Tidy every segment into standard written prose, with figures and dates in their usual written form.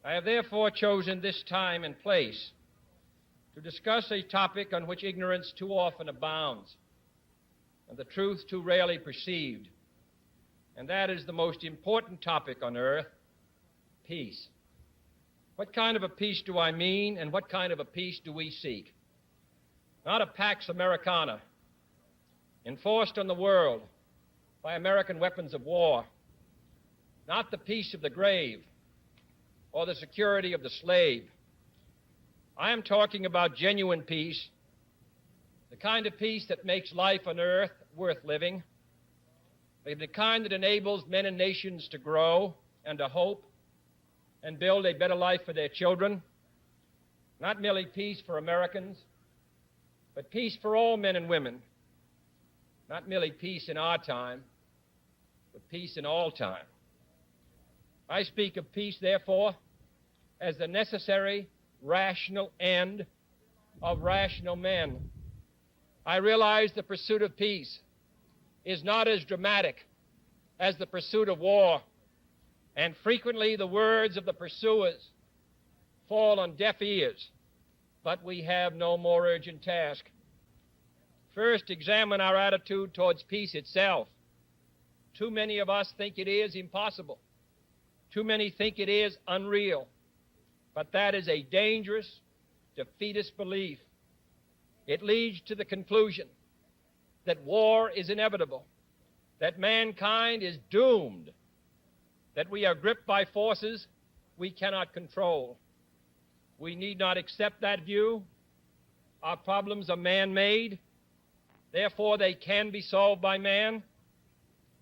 I have therefore chosen this time and place to discuss a topic on which ignorance too often abounds and the truth too rarely perceived, and that is the most important topic on earth, peace. What kind of a peace do I mean, and what kind of a peace do we seek? Not a Pax Americana enforced on the world by American weapons of war, not the peace of the grave or the security of the slave. I am talking about genuine peace, the kind of peace that makes life on earth worth living, the kind that enables men and nations to grow and to hope and build a better life for their children. Not merely peace for Americans, but peace for all men and women. Not merely peace in our time, but peace in all time. I speak of peace, therefore, as the necessary, rational end of rational men. I realize the pursuit of peace is not as dramatic as the pursuit of war, and frequently the words of the pursuers fall on deaf ears, but we have no more urgent task. First, examine our attitude towards peace itself. Too many of us think it is impossible. Too many think it is unreal. But that is a dangerous, defeatist belief. It leads to the conclusion that war is inevitable, that mankind is doomed, that we are gripped by forces we cannot control. We need not accept that view. Our problems are man-made. Therefore, they can be solved by man,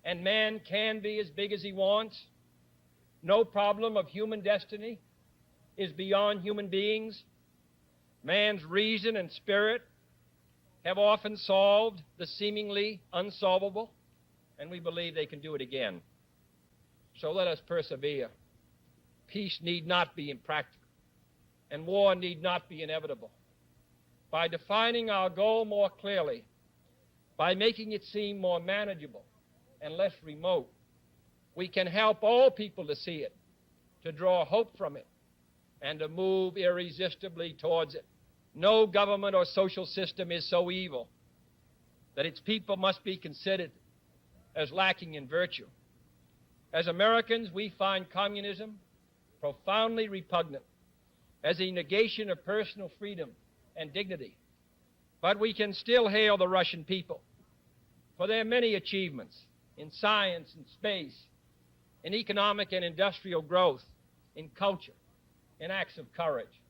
and man can be as big as he wants. No problem of human destiny is beyond human beings. Man's reason and spirit have often solved the seemingly unsolvable, and we believe they can do it again. So let us persevere. Peace need not be impractical, and war need not be inevitable. By defining our goal more clearly, by making it seem more manageable and less remote, we can help all people to see it, to draw hope from it, and to move irresistibly towards it. No government or social system is so evil that its people must be considered as lacking in virtue. As Americans, we find communism profoundly repugnant as a negation of personal freedom and dignity. But we can still hail the Russian people for their many achievements in science and space, in economic and industrial growth, in culture, in acts of courage.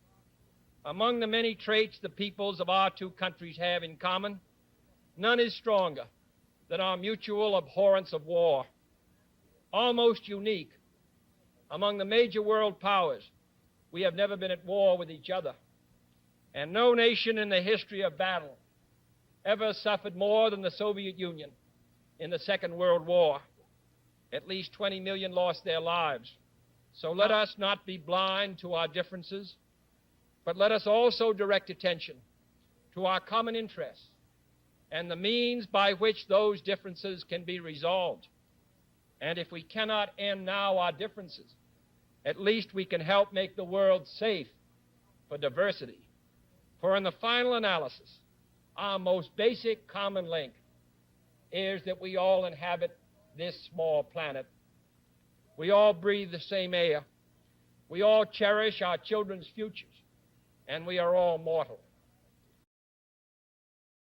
Among the many traits the peoples of our two countries have in common, none is stronger than our mutual abhorrence of war. Almost unique among the major world powers, we have never been at war with each other, and no nation in the history of battle ever suffered more than the Soviet Union in the Second World War. At least 20 million lost their lives. So let us not be blind to our differences, but let us also direct attention to our common interests and the means by which those differences can be resolved. And if we cannot end now our differences, at least we can help make the world safe for diversity. For in the final analysis, our most basic common link is that we all inhabit this small planet. We all breathe the same air. We all cherish our children's futures, and we are all mortal.